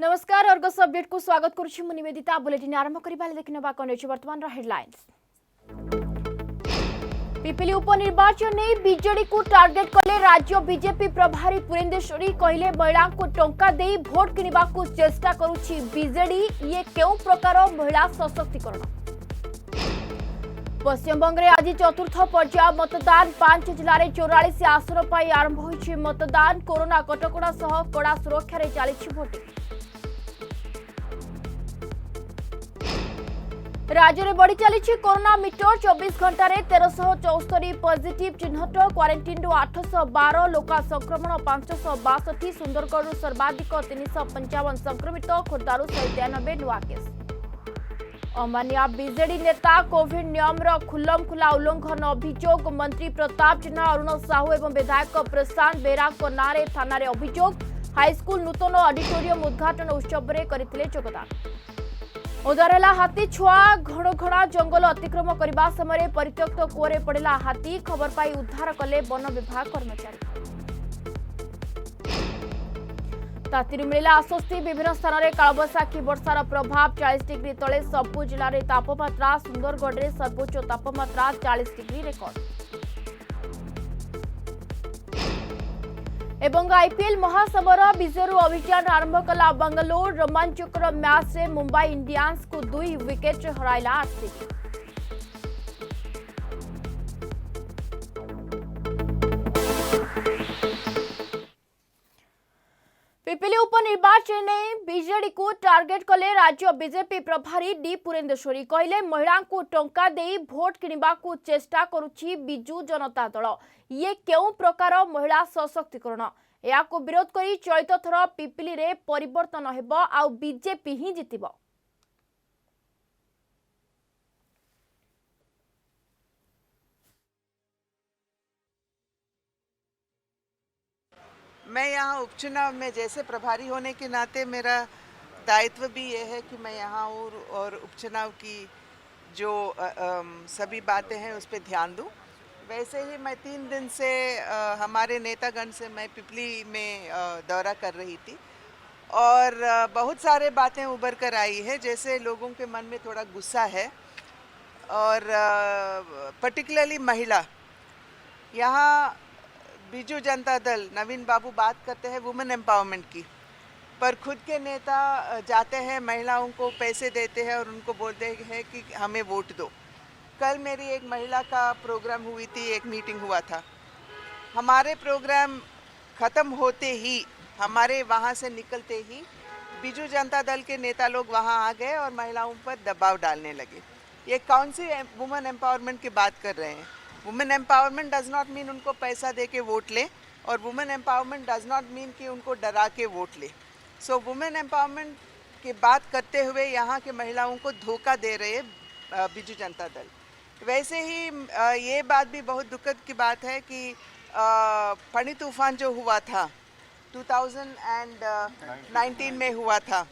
नमस्कार Argus update को स्वागत करुछि मु निवेदिता बुलेटिन आरंभ करिबाले देखिनबा कोन अछि वर्तमान हेडलाइंस। पिपिली उपनिर्वाचन ने बीजेडी को टार्गेट कले राज्य बीजेपी प्रभारी पुरेंदेश्वरी कहले महिला को टंका दे भोट किनिबा को चेष्टा करुछि बीजेडी ये केउ प्रकार महिला सशक्तिकरण। पश्चिमबंग में आज चतुर्थ पर्याय मतदान 5 जिले में 44 आसन पर आरंभ होइछि मतदान कोरोना कटकणा सह कड़ा सुरक्षा रे चलिछि भोटिंग। राज्य में बढ़ी चली कोरोना मीटर 24 घंटा 1374 पॉजिटिव चिन्हट क्वारंटाइन 812 लोक संक्रमण 562 सुंदरगढ़ सर्वाधिक 355 संक्रमित खोर्धारू 193 नुआ केस। अमानिया बीजेडी नेता कोविड नियम खुल्लम खुला उल्लंघन अभियोग मंत्री प्रताप जेना अरुण साहू और विधायक प्रशांत बेरा नाँ थाना अभियोग हाईस्कूल नूतन ऑडिटोरियम उद्घाटन उत्सव में करथिले योगदान। उदारेला हाथी छुआ घण घणा जंगल अतिक्रम करने समय परित्यक्त कूअरे पड़ा हाथी खबर पाई उद्धार कले वन विभाग कर्मचारी। तातीरू मिला आश्वस्ति विभिन्न स्थान में कालबैशाखी वर्षार प्रभाव 40 डिग्री तले सबु जिले में तापमात्रा सुंदरगढ़ में सर्वोच्च तापमात्रा 40 डिग्री रेकर्ड। एवं आईपीएल महासमर विजयरू अभियान आरंभ कला बंगलोर रोमांचकर मैच में मुंबई इंडियंस को 2 विकेट हराइला आरसीबी। पिपिली उपनिर्वाचन ने बीजेडी को टार्गेट कले राज्य बीजेपी प्रभारी डी पुरेंदेश्वरी कहले महिला को टंका दे भोट किनिबा को चेष्टा करुछि बिजू जनता दल ये केउ प्रकार महिला सशक्तिकरण या को विरोध करी चलित थर पिपिली रे परिवर्तन हेबो आ बीजेपी ही जितिबो। मैं यहाँ उपचुनाव में जैसे प्रभारी होने के नाते मेरा दायित्व भी ये है कि मैं यहाँ और उपचुनाव की जो सभी बातें हैं उस पर ध्यान दूँ। वैसे ही मैं 3 दिन से हमारे नेतागण से मैं पिपली में दौरा कर रही थी और बहुत सारे बातें उभर कर आई है। जैसे लोगों के मन में थोड़ा गुस्सा है और पर्टिकुलरली महिला यहाँ बीजू जनता दल नवीन बाबू बात करते हैं वुमेन एम्पावरमेंट की, पर खुद के नेता जाते हैं महिलाओं को पैसे देते हैं और उनको बोलते हैं कि हमें वोट दो। कल मेरी एक महिला का प्रोग्राम हुई थी, एक मीटिंग हुआ था। हमारे प्रोग्राम ख़त्म होते ही हमारे वहाँ से निकलते ही बीजू जनता दल के नेता लोग वहाँ आ गए और महिलाओं पर दबाव डालने लगे। ये कौन सी वुमेन एम्पावरमेंट की बात कर रहे हैं? Women empowerment does not mean उनको पैसा दे के वोट लें और women empowerment does not mean कि उनको डरा के वोट लें। सो वुमेन एम्पावरमेंट की बात करते हुए यहाँ के महिलाओं को धोखा दे रहे बीजू जनता दल। वैसे ही ये बात भी बहुत दुखद की बात है कि फनी तूफान जो हुआ था 2019 में हुआ था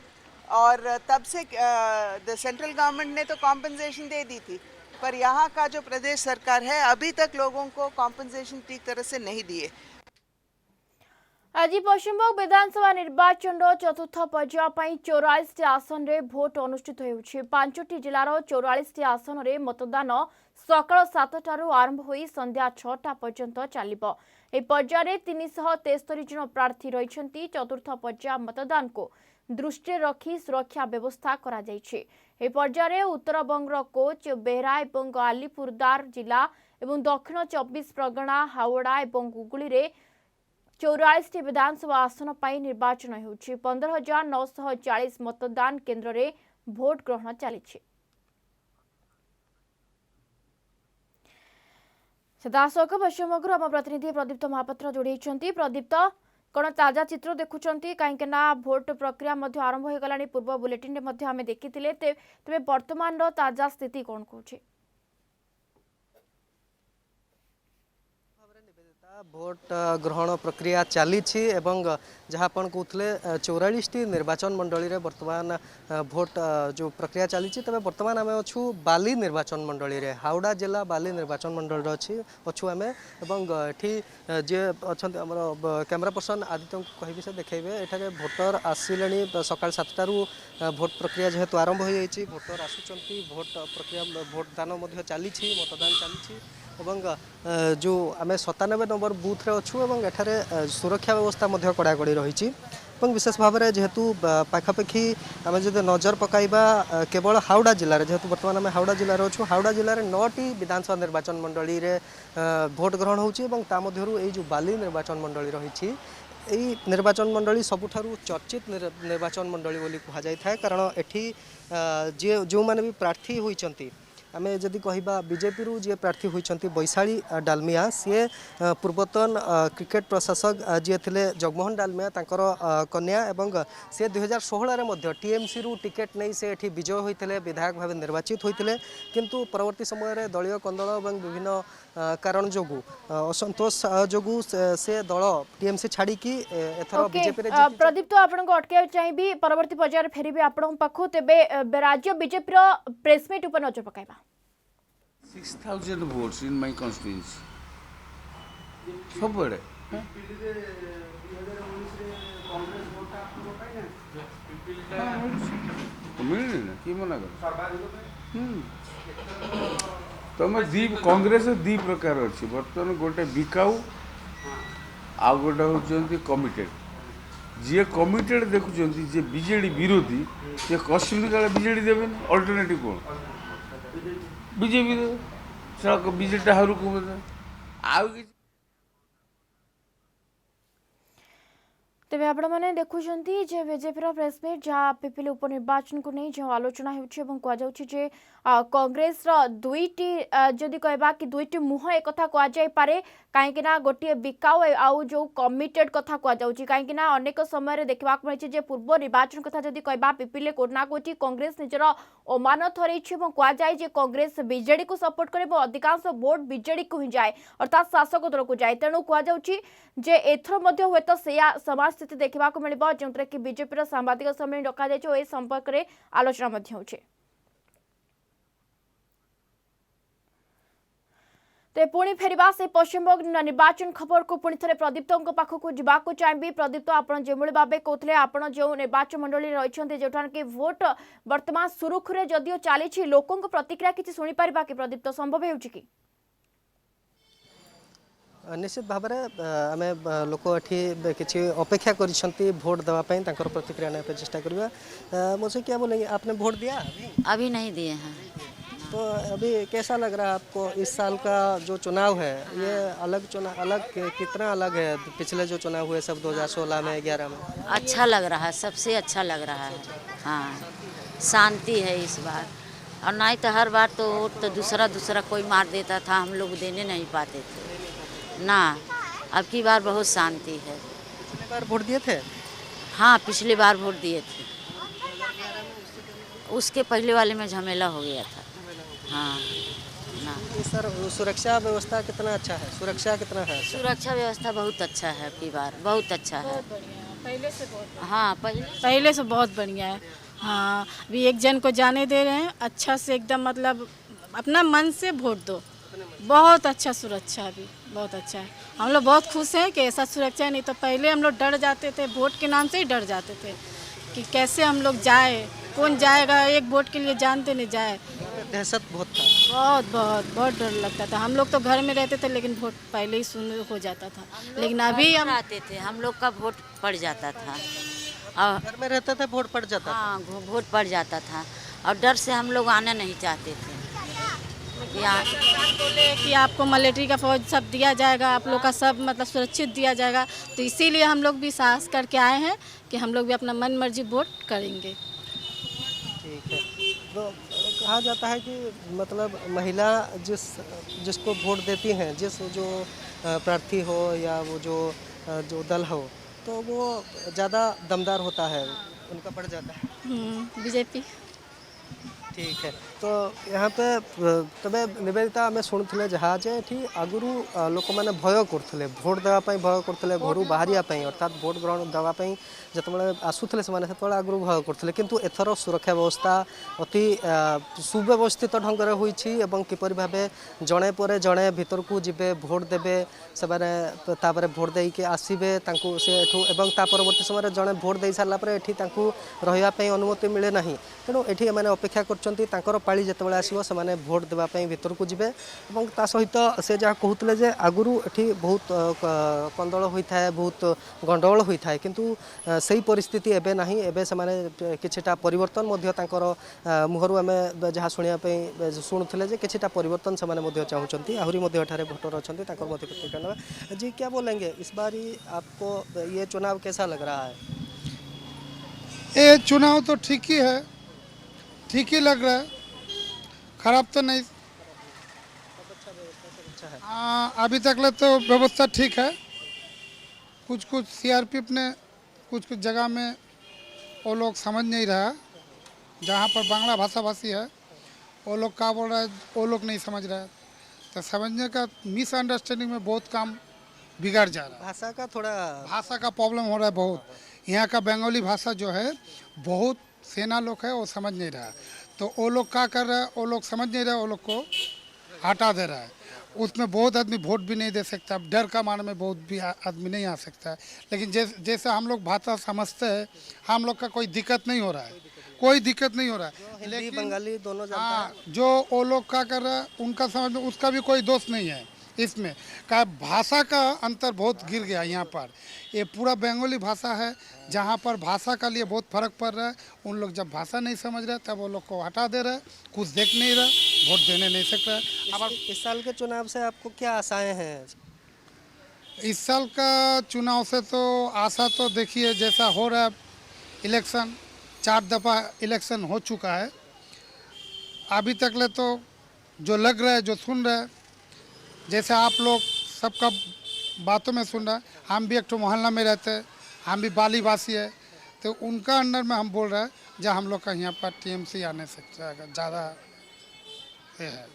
और तब से द सेंट्रल गवर्नमेंट ने तो कॉम्पनसेशन दे दी थी, पर यहाँ का जो प्रदेश सरकार है अभी तक लोगों को कॉम्पनसेशन ठीक तरह से नहीं दिए। आज पश्चिमबंग विधानसभा निर्वाचन चतुर्थ पर्याय 44 आसन रे भोट अनुष्ठित होउछि। 5टी जिलार 44 आसन रे मतदान सकाळ 7टारू आरंभ होई संध्या 6टा पर्यंत चलिबो। ए पर्याय 373 जन प्रार्थी रहिछन्ति। चतुर्थ पर्याय मतदान को दृष्टि रखी सुरक्षा व्यवस्था करा जायछि। ए पर्याय उत्तरबंग कोच बेहरा एवं अलीपुरदार जिला एवं दक्षिण 24 परगना हावड़ा एवं हुगुली रे 44 विधानसभा आसन पर निर्वाचन होउछि। 15,940 मतदान केन्द्र रे भोट ग्रहण चली। सीधासख पश्चिमबंग आम प्रतिनिधि प्रदीप्त महापात्र जोड़ी। प्रदीप्त कौन ताजा चित्र देखुंट कहीं भोट प्रक्रिया आरंभ हो गला पूर्व बुलेटिन आम देखी तेज वर्तमान ताजा स्थिति कौन कौन? भोट ग्रहण प्रक्रिया चली एवं जहाँ आपन कहते 44टी निर्वाचन मंडली रे वर्तमान भोट जो प्रक्रिया चली तबे वर्तमान आम अच्छू बाली निर्वाचन मंडली रे हावड़ा जिला बाली निर्वाचन मंडल अच्छू आम एवं एठी जे अच्छा कैमरा पर्सन आदित्य कहि से देखेबे एठारे भोटर आसिले सकाल 7टारू भोट प्रक्रिया जेहेतु आरंभ हो जाइए भोटर आसुचंती भोट प्रक्रिया भोटदान चली मतदान चली एवं जो आम 97 नंबर बूथ रे अच्छू एवं एठारे सुरक्षा व्यवस्था कड़ाकड़ी रही विशेष भाव में जेहेतु पाखापाखि आम जो नजर पकाइबा केवल हावड़ा जिले में जेहेतु बर्तमान आम हावड़ा जिले में अच्छू हावड़ा जिले में 9टी विधानसभा निर्वाचन मंडली रे भोट ग्रहण होमध्य जो बाली निर्वाचन मंडली रही यही निर्वाचन मंडली सबुठारु चर्चित निर्वाचन मंडली बोली कहुए कारण एठी जे जो माने भी प्रार्थी होइचंती आमे जदि कहबा बीजेपी रु जे प्रार्थी होइचंती बैशाली डालमिया सी पूर्वतन क्रिकेट प्रशासक जे थिले जगमोहन डालमिया तांकर कन्या एवं से 2016 रे मध्य टीएमसी रु टिकेट नहीं से एठी विजय होइथिले विधायक भाव निर्वाचित होइथिले किंतु परवर्ती समय रे दलीय कंदल एवं विभिन्न कारण जोगु असंतोष जोगु से दल टीएमसी छाड़ी की एथरो बीजेपी रे प्रदीप तो आपन को अटके चाहिबी परवर्ती पर्यायर फेरिबे आपन पाखु तेबे राज्य बीजेपी रो प्रेस मीट ऊपर नजर पकाइबा 6,000 votes in my constituency. सबड़े मिलनी ना कि मना कर तुम दी कांग्रेस दी प्रकार अच्छी बर्तमान गोटे बिकाऊ आ गोटे हूँ कमिटेड जी कमिटेड देखुं जे बीजेडी विरोधी ये कश्मीर काले बीजेडी देवे अल्टरनेटिव कौन बीजेपी देवे बीजेडी हरू को आउ तेबे आपण माने देखुछंती जे बीजेपी रो प्रेस मीट जहाँ पिपिली उपनिर्वाचन को नहीं जो आलोचना होउछि एवं कह जाउछि जे कांग्रेस रो दुईटी जदि कहबा कि दुईटी मुह एक कथा कह जाय पारे काहेकि ना गोटे बिकाऊ आउ जो कमिटेड कथा कह जाउछि काहेकि ना अनेक समय रे देखबाक मिलछि जे पूर्व निर्वाचन कथा जदि कहबा पिपिली कोना कोठी कांग्रेस निजर अमानत हरैछि एवं कह जाय जे कांग्रेस बीजेडी को सपोर्ट करे अधिकांश वोट बीजेडी को ही जाए अर्थात शासक दल को जाए तेणु कह जाउछि जे एथर मध्ये होत सेया समाज स्थिति देखा मिल जो कि बीजेपी सांबादिक सम्मेलन डक जाए संपर्क में आलोचना हो पुणी फेरवा से पश्चिमबंग निर्वाचन खबर को पुणी थे प्रदीप्त पाखक जावाक चाहिए प्रदीप्त आप जो भाव कहते आप जो निर्वाचन मंडली रही जो कि भोट वर्तमान सुरुखुरे जदियो चली लोकों प्रतिक्रिया किसी शुणी पार कि प्रदीप्त संभव हो निश्चित भाव में आम लोक ये किसी अपेक्षा कर भोट देवाई प्रतिक्रिया ना चेष्टा करवा मुझे क्या बोलेंगे आपने वोट दिया अभी नहीं दिए हैं तो अभी कैसा लग रहा है आपको इस साल का जो चुनाव है ये अलग चुनाव अलग कितना अलग है पिछले जो चुनाव हुए सब 2016 में 11 में अच्छा लग रहा है सबसे अच्छा लग रहा है हाँ शांति है इस बार और नहीं तो हर बार तो वोट तो दूसरा कोई मार देता था हम लोग देने नहीं पाते थे ना अब की बार बहुत शांति है पिछली बार वोट दिए थे हाँ पिछली बार वोट दिए थे उसके पहले वाले में झमेला हो गया था हाँ ना सर सुरक्षा व्यवस्था कितना अच्छा है सुरक्षा कितना है सुरक्षा व्यवस्था बहुत अच्छा है अब की बार बहुत अच्छा है पहले से बहुत हाँ पहले से बहुत बढ़िया है हाँ अभी एक जन को जाने दे रहे हैं अच्छा से एकदम मतलब अपना मन से वोट दो बहुत अच्छा सुरक्षा अभी बहुत अच्छा है हम लोग बहुत खुश हैं कि ऐसा सुरक्षा है नहीं तो पहले हम लोग डर जाते थे वोट के नाम से ही डर जाते थे कि कैसे हम लोग जाए कौन जाएगा एक वोट के लिए जानते नहीं जाए दहशत बहुत था बहुत डर लगता था हम लोग तो घर में रहते थे लेकिन वोट पहले ही सुन हो जाता था लेकिन अभी हम आते थे हम लोग का वोट पड़ जाता था और घर में रहते थे वोट पड़ जाता हाँ वोट पड़ जाता था और डर से हम लोग आना नहीं चाहते थे बोले कि आपको मिलिट्री का फौज सब दिया जाएगा आप लोग का सब मतलब सुरक्षित दिया जाएगा तो इसीलिए हम लोग भी साहस करके आए हैं कि हम लोग भी अपना मन मर्जी वोट करेंगे ठीक है तो कहा जाता है कि मतलब महिला जिसको वोट देती हैं जिस जो प्रार्थी हो या वो जो दल हो तो वो ज़्यादा दमदार होता है उनका पड़ जाता है बीजेपी ठीक है तो यहाँ पे तबे निवेदिता आम शुणुले जहाँ जे आगुरी लोक मैंने भय करते भोट देवाई भय करते घर बाहर अर्थात भोट ग्रहण देवाई जिते आसुले से आगुरी भय करते किंतु एथर सुरक्षा व्यवस्था अति सुव्यवस्थित ढंग से होती किपर भाव जड़े पर जड़े भीतर को जीवे भोट देवे से भोट देके आसवे से परवर्त समय जड़े भोट दे सारापर ये रही अनुमति मिले ना तेणु ये मैंने अपेक्षा कर पाली जिते आसो से भोट देवाई भीतर को जीवे और सहित से जहाँ कहते जे आगुरी ये बहुत कंदल होता है बहुत गंडगोल होता है किंतु सही परिस्थिति एबे नहीं एबे से किछिटा परिवर्तन मुहर आम जहाँ शुणापी शुणुले जे किछिटा परिवर्तन से चाहते आहरी भोटर अच्छा प्रतिक्रिया जी क्या बोलेंगे इस बार आपको ये चुनाव कैसा लग रहा है? ये चुनाव तो ठीक ही है, ठीक ही लग रहा है, खराब तो नहीं। अभी तक ले तो व्यवस्था ठीक है। कुछ सीआरपीएफ ने कुछ जगह में वो लोग समझ नहीं रहा, जहाँ पर बांग्ला भाषा भाषी है वो लोग क्या बोल रहा है वो लोग नहीं समझ रहा है, तो समझने का मिसअंडरस्टैंडिंग में बहुत काम बिगड़ जा रहा है। भाषा का प्रॉब्लम हो रहा है बहुत। यहाँ का बंगाली भाषा जो है बहुत सेना लोग है वो समझ नहीं रहा, तो वो लोग क्या कर रहा है वो लोग समझ नहीं रहा, वो लोग को हटा दे रहा है। उसमें बहुत आदमी वोट भी नहीं दे सकता, डर का मान में बहुत भी आदमी नहीं आ सकता है। लेकिन जैसे हम लोग भाषा समझते हैं हम लोग का कोई दिक्कत नहीं हो रहा है, कोई दिक्कत नहीं हो रहा है। हिंदी बंगाली दोनों हाँ, जो वो लोग क्या कर रहा है उनका समझ में उसका भी कोई दोष नहीं है इसमें। का भाषा का अंतर बहुत गिर गया यहाँ पर। ये पूरा बंगाली भाषा है जहाँ पर भाषा का लिए बहुत फर्क पड़ रहा है। उन लोग जब भाषा नहीं समझ रहे तब वो लोग को हटा दे रहा है, कुछ देख नहीं रहा, वोट देने नहीं सकता है। अब इस साल के चुनाव से आपको क्या आशाएं हैं? इस साल का चुनाव से तो आशा तो देखिए जैसा हो रहा है, इलेक्शन 4 दफ़ा इलेक्शन हो चुका है, अभी तक ले तो जो लग रहा है जो सुन रहा है जैसे आप लोग सबका बातों में सुन रहा है, हम भी एक तो मोहल्ला में रहते हैं, हम भी बाली वासी है, तो उनका अंडर में हम बोल रहे हैं जहाँ हम लोग का यहाँ पर टीएमसी आने से ज़्यादा ये है।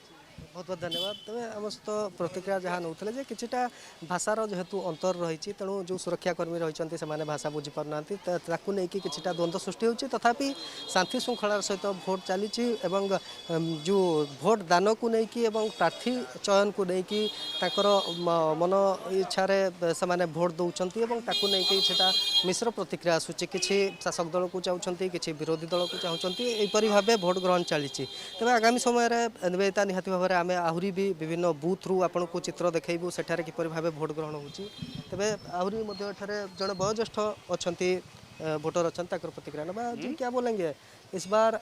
बहुत बहुत धन्यवाद। तेज आम सहित प्रतिक्रिया जहाँ नौते जे किटा भाषार जेहेतु अंतर रही तेणु जो सुरक्षाकर्मी रही से भाषा बुझीपार ना कि किटा द्वंद्व सृष्टि होती तथापि शांति श्रृंखलार सहित भोट चली जो भोट दान को लेकिन प्रार्थी चयन को लेकिन मन इच्छा से भोट दौरान से मिश्र प्रतिक्रिया आसूँ कि शासक दल को चाहते कि विरोधी दल को चाहते यहपरी भाव भोट ग्रहण चली तेज आगामी समय निवेदिता निहाती भाव में आम आहरी भी विभिन्न बूथ रु आपण को चित्र देखू सेठार किपर भाव भोट ग्रहण होती तेज आहरी जड़े वयोज्येष्ठ अच्छा भोटर अच्छा प्रतिक्रिया ना जी क्या बोलेंगे इस बार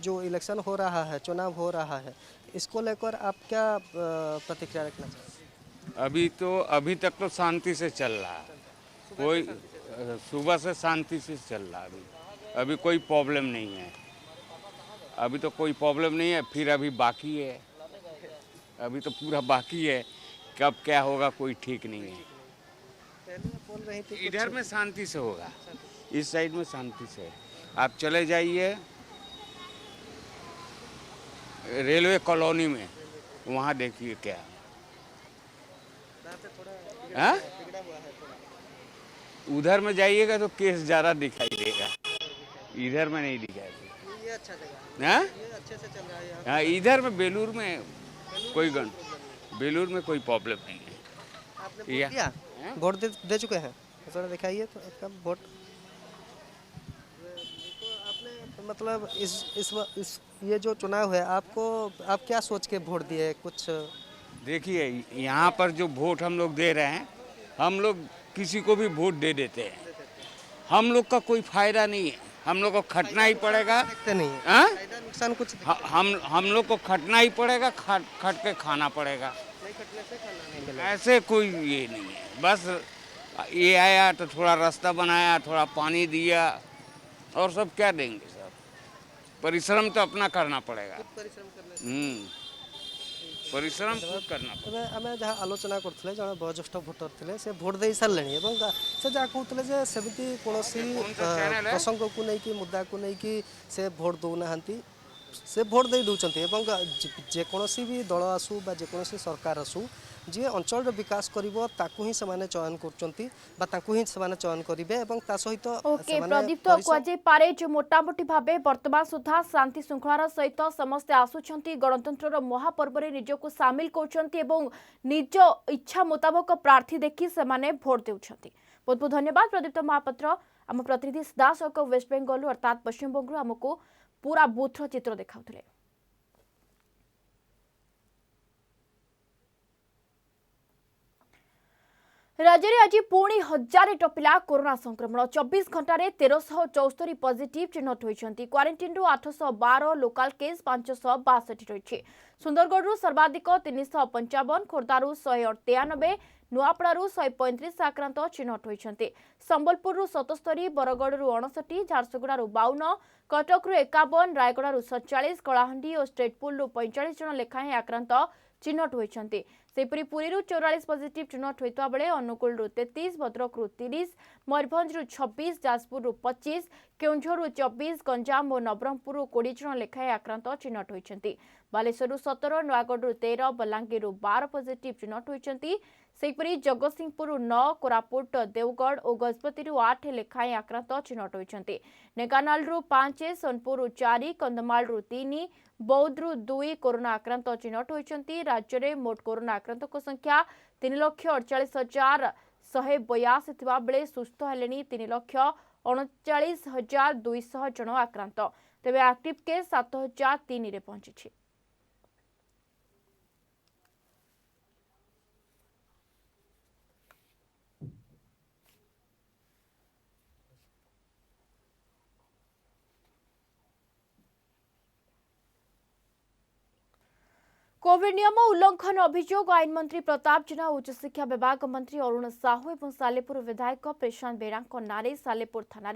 जो इलेक्शन हो रहा है चुनाव हो रहा है इसको लेकर आप क्या प्रतिक्रिया रखना चाहेंगे? अभी तक तो शांति से चल रहा है, कोई सुबह से शांति से चल रहा है। अभी कोई प्रॉब्लम नहीं है, अभी तो कोई प्रॉब्लम नहीं है। फिर अभी बाकी है, अभी तो पूरा बाकी है, कब क्या होगा कोई ठीक नहीं है। बोल रही थी इधर में शांति से होगा, इस साइड में शांति से। आप चले जाइए रेलवे कॉलोनी में, वहाँ देखिए क्या है। उधर में जाइएगा तो केस ज़्यादा दिखाई देगा, इधर में नहीं दिखाई देगा। ये अच्छा जगह हाँ, ये अच्छे से चल रहा है। हाँ, इधर में बेलूर में कोई प्रॉब्लम नहीं है। आपने वोट दिया? वोट दे चुके हैं? थोड़ा दिखाइए तो आपका वोट। तो आपने मतलब इस ये जो चुनाव है आपको आप क्या सोच के वोट दिए कुछ? देखिए यहाँ पर जो वोट हम लोग दे रहे हैं, हम लोग किसी को भी वोट दे देते हैं, हम लोग का कोई फायदा नहीं है, हम लोग को खटना ही पड़ेगा। देखते नहीं है। हाँ? फायदा नुकसान कुछ हम लोग को खटना ही पड़ेगा, खट के खाना पड़ेगा। नहीं खटने से खाना नहीं मिलेगा। ऐसे कोई ये नहीं है, बस ये आया तो थोड़ा रास्ता बनाया, थोड़ा पानी दिया, और सब क्या देंगे। सब परिश्रम तो अपना करना पड़ेगा। परिश्रम करने परिश्रम खूब करना पड़ेगा। तेज आम जहाँ आलोचना करते जड़े वयोज्येष्ठ भोटर थे से भोट दे सारे से जहाँ कहते सेमती कौन प्रसंग को लेकिन मुद्दा को लेकिन से भोट दौना से भोट दे दौरान एवं जेकोसी भी दल आसू बा जेकोसी सरकार आसू जी अंचल विकास करिवो ताकू ही समाने चयन करचंती बा ताकू ही समाने चयन करिवे एवं ता सहित ओके प्रदीप्त कुआजे पारे जो मोटामोटी भावे वर्तमान सुधा शांति श्रृंखलार सहित समस्ते आसुछंती गणतंत्र महापर्व रे निजको सामिल करछंती एवं निज इच्छा मुताबक प्रार्थी देखि सेमाने भोट देउछंती। बहुत बहुत धन्यवाद प्रदीप्त महापात्र आम प्रतिनिधि सीधासख वेस्ट बेंगल अर्थात पश्चिम बंग आमको पूरा बूथर चित्र देखाउथिले। राज्य में आज पुणी 1000 टपिला कोरोना संक्रमण 24 घंटे 1374 पॉजिटिव चिन्हट होती क्वारंटाइन 812 लोकाल केस 562 रही सुंदरगढ़ सर्वाधिक 355 खोर्धारू 193 नुआपड़ारू 135 आक्रांत चिन्हट होती संबलपुर 77 बरगढ़ 59 झारसुगुड़ारू 52 कटकू 51 रायगढ़ 47 कलाहांडी और स्टेटपुल 45 जन लेखाएं आक्रांत चिन्हट होती सेपरी पुरी 44 पॉजिटिव चिन्हट होता बेले अनुगुल 33 भद्रक 30 मयूरभंज 26 जाजपुर 25 केउंझर 24 गंजाम और नवरंगपुर 20 जन लेखाएं आक्रांत चिन्हट होती बालेश्वर 17 नयागढ़ 13 बलांगीर 12 पॉजिटिव चिन्हट होती सेपरी जगतसिंहपुर 9 कोरापुट देवगढ़ और गजपति 8 लेखाएं आक्रांत चिन्हट होती नेकानाल 5 सोनपुर 4 कंधमाल 3 बौद्ध 2 कोरोना आक्रांत चिन्हट होती राज्य में मोट कोरोना आक्रांत संख्या 3,48,182 थिबा बेले सुस्थ हेलेनी 3,39,200 जन आक्रांत तेबे एक्टिव केस 7,003 रे पहुंची। कोविड नियम उल्लंघन अभियोग आईन मंत्री प्रताप जेना उच्च शिक्षा विभाग मंत्री अरुण साहू और सालेपुर विधायक प्रशांत बेरा नारे सालेपुर थाना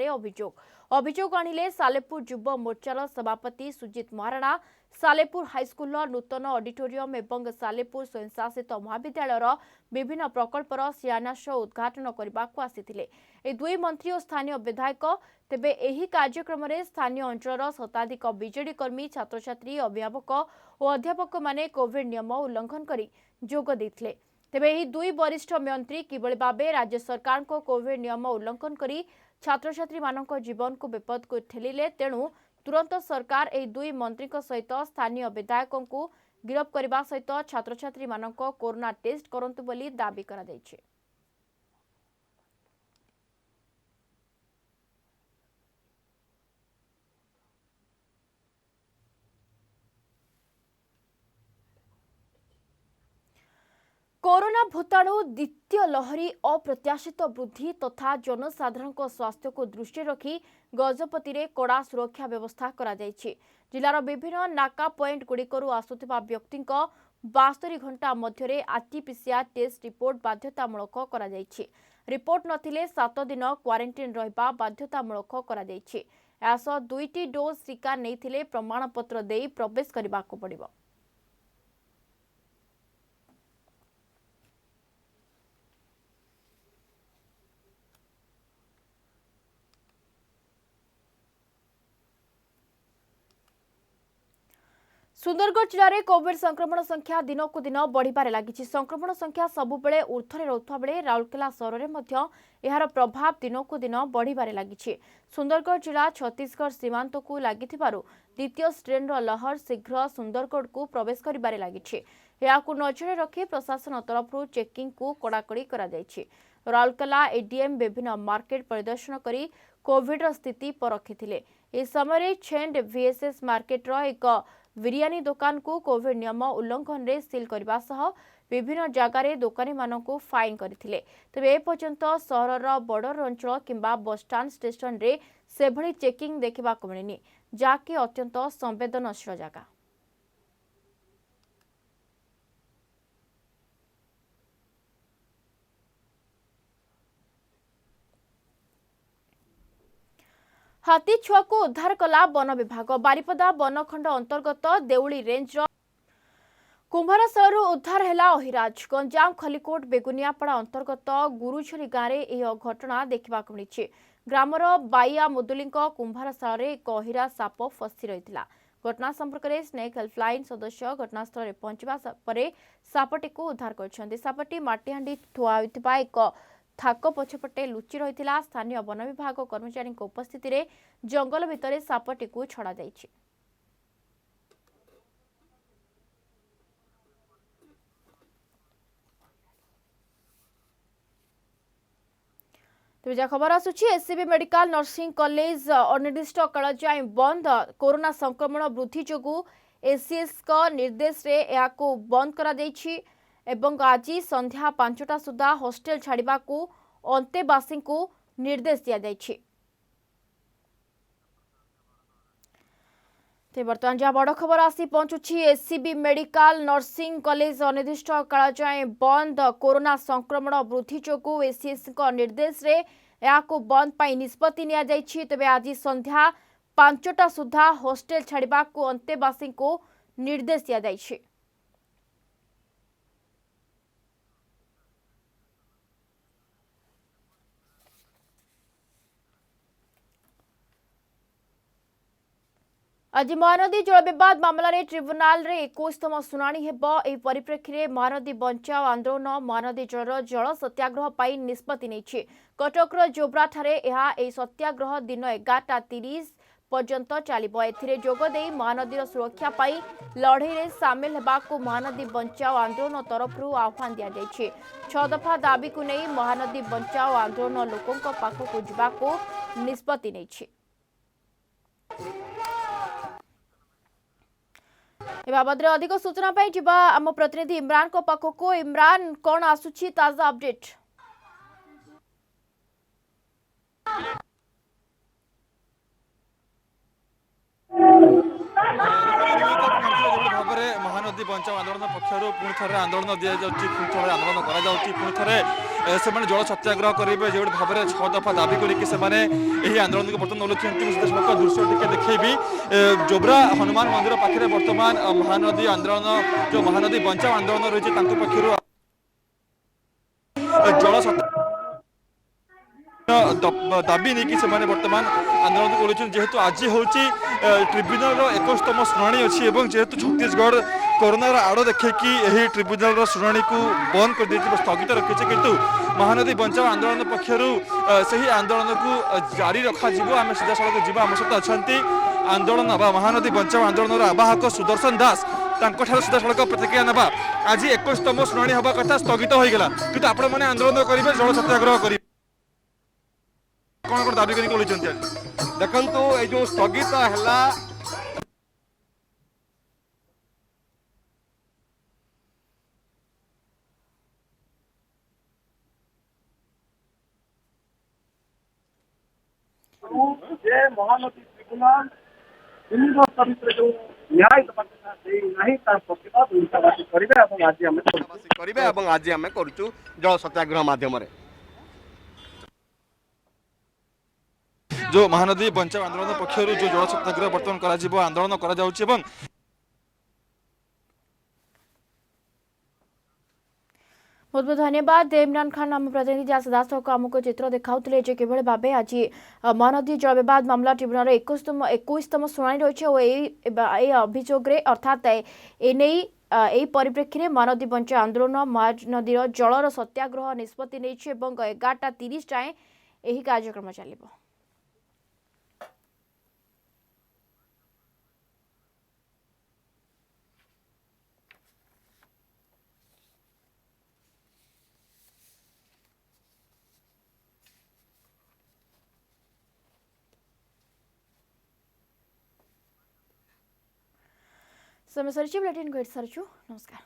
अभियोग आनिले सालेपुर युव मोर्चार सभापति सुजित महाराणा सालेपुर हाईस्कूल नूतन ऑडिटोरियम एवं सालेपुर स्वयंशासित महाविद्यालयर विभिन्न प्रकल्पर शिलान्यास उद्घाटन करने को आसीथिले ए दुई मंत्री और स्थानीय विधायक तेबे एही कार्यक्रम में स्थानीय अंचल शताधिक बीजेडी कर्मी छात्र छात्री अभिभावक और अध्यापक माने कोविड नियम उल्लंघन करी जोग देथिले तेबे एही दुई वरिष्ठ मंत्री किबळे भाबे राज्य सरकार को कोविड नियम उल्लंघन करी छात्र छात्री मानक जीवन को विपद को ठेलिले तेणु तुरंत सरकार एही दुई मंत्री सहित स्थानीय विधायकों को गिरफ करने सहित छात्र छात्री मानक कोरोना टेस्ट करंतु बोली दाबी करा दैछि। कोरोना भूताणु द्वितीय लहरी अप्रत्याशित वृद्धि तथा जनसाधारण स्वास्थ्य को दृष्टि रखी गजपति में कड़ा सुरक्षा व्यवस्था करा जायछि। जिलार विभिन्न नाका पॉइंट गुड़िकरू आसुथिबा व्यक्ति 72 घंटा मध्य आरटीपीसीआर टेस्ट रिपोर्ट बाध्यतामूलक करा जायछि। रिपोर्ट नथिले 7 दिन क्वारंटाइन रहिबा बाध्यतामूलक करा जायछि। एसो 2टी डोज टीका नैथिले प्रमाणपत्र देई प्रवेश करबाको पड़िबो। सुंदरगढ़ जिले में कोविड संक्रमण संख्या दिन को दिन बढ़िबारे लागिछि। संक्रमण संख्या सबुबले ऊर्ध्वरे रहुवा बेले राउरकेला सहर में यार प्रभाव दिन को दिन बढ़िबारे लागिछि। सुंदरगढ़ जिला छत्तीसगढ़ सीमांत को लागिथिबारु द्वितीय स्ट्रेन लहर शीघ्र सुंदरगढ़ को प्रवेश करिबारे लागिछि। याकु नजर रखी प्रशासन तरफ चेकिंग को कड़ाकड़ी करा जायछि। राउरकेला एडीएम विभिन्न मार्केट परिदर्शन करी कोविड स्थिति परखिथिले। इस समय छेंड वीएसएस मार्केट एक बिरियानी दुकान को कोविड नियम उल्लंघन रे सील करबा सह विभिन्न जगार दुकानी मानक फाइन करथिले। तबे एपर्यंत सहरर बॉर्डर अंचल किंबा बस स्टैंड स्टेशन रे सेभली चेकिंग देखा मिलनी जाकि अत्यंत संवेदनशील जगह। हाथी छुआ को उद्धार कला वन विभाग। बारिपदा वनखंड अंतर्गत देउली रेंज कुंभारशाल उद्धार हैला अहिराज। गंजाम खलिकोट बेगुनियापड़ा अंतर्गत गुरुझरी गाँव में यह घटना देखा मिली। ग्रामर बाइया मुदुली कुंभारशाल एक अहिरा साप फसी रही। घटना संपर्क में स्नेक हेल्पलाइन सदस्य घटनास्थल में पहुंचवा पर सापटी को उद्धार कर सापटी माटीहांडी थुआ होइथिबा एक थाक पछपटे लुचि रही। स्थानीय वन विभाग कर्मचारी उपस्थित में जंगल भितर सापटी को छड़ा जाइछि। तेज खबर आसुछि एससीबी मेडिकल नर्सिंग कॉलेज अनिर्दिष्ट काल जाए बंद। कोरोना संक्रमण वृद्धि जोगु एसीएस का निर्देश रे याको बंद करा देछि एवं आज संध्या 5टा सुधा हॉस्टल छाड़िबा को अंतेवासी को निर्देश दिया जाइछि। ते बर्तमान जहाँ बड़ खबर आसी पहुंचुछि एससीबी मेडिकल नर्सिंग कॉलेज अनिर्दिष्ट काल जाए बंद। कोरोना संक्रमण वृद्धि जोगु एसीएस निर्देश रे याको बंद पाई निष्पत्ति निया जाइछि। तबे आज संध्या 5टा सुधा हॉस्टल छाड़िबा को अंतेवासी को निर्देश दिया जाइछि। आज महानदी जल विवाद मामलें ट्रिब्यूनाल रे 21तम शुणाणी हेब। एही परिप्रेक्षी में महानदी बंचाओ आंदोलन महानदी जलर जल सत्याग्रह पाई निष्पत्ति नेछि। कटकर जोब्रा ठारे एहा एही सत्याग्रह दिन 11:30 पर्यंत चलिब। एथिरे जोगदेई महानदीर सुरक्षा पाई लड़ई रे सामिल हेबाकु महानदी बंचाओ आंदोलन तरफरु आह्वान दिया जाइछि। 6 दफा दाबी को नहीं महानदी बंचाओ आंदोलन लोकों पाखकु जिबाकु निष्पत्ति नेछि। ए बाबद अधिक सूचना पाई जिबा आम प्रतिनिधि इमरान को पाखको। इमरान कौन आसुछि ताजा अपडेट? भाव महानदी बंचाओ आंदोलन पक्षर पुणी थे आंदोलन दि जाऊँगी पुणी थे आंदोलन पुणी थे से जल सत्याग्रह करेंगे जो भाव में 6 दफा दाबी करके आंदोलन को बर्तमान ओल्लैंट दृश्य टी देखी जोब्रा हनुमान मंदिर पाखे बर्तमान महानदी आंदोलन जो महानदी बंचाओ आंदोलन रही पक्षर जल दाबी नहीं कि बर्तमान आंदोलन को ओल्लैंट जेहेतु आज हूँ ट्रिब्यूनाल 21तम शुणाणी अच्छी जेहेतु छत्तीसगढ़ कोरोनार आड़ देखिकी यही ट्रिब्यूनाल शुणाणी को बंद कर स्थगित रखी किंतु महानदी बंचाओ आंदोलन पक्षर से ही आंदोलन को जारी रखा आम सीधा सड़क जी आम सहित अच्छा आंदोलन महानदी बंचाओ आंदोलन आवाहक सुदर्शन दास सीधा सड़क प्रतिक्रिया ना आज 21तम शुणाणी हवा कथा स्थगित हो गला कि आपण मैंने आंदोलन करेंगे जल सत्याग्रह करेंगे कौन कौन दाबी कर देखु ये जो स्थगित है महानदी ट्रिब्यूनाल जो न्याय प्रतिवाद करेंगे आज आम करुचु जल सत्याग्रह माध्यम जो महानदी बंचाओ आंदोलन पक्षर जो जल सत्याग्रह बर्तमान कर आंदोलन कर बहुत बहुत धन्यवाद इमरान खान आम प्रतिनिधि जहाँ सदास आमको चित्र देखाऊे कि भाव आज महानदी जल विवाद मामला ट्रिब्यूनाल 21तम शुणाणी रही अभियोग अर्थात एने परिप्रेक्षी में महानदी बंचाओ आंदोलन महानदी जलर सत्याग्रह निष्पत्ति नहीं 11:30 जाए यही कार्यक्रम चलिब। समय सर बुलेटिन को नमस्कार।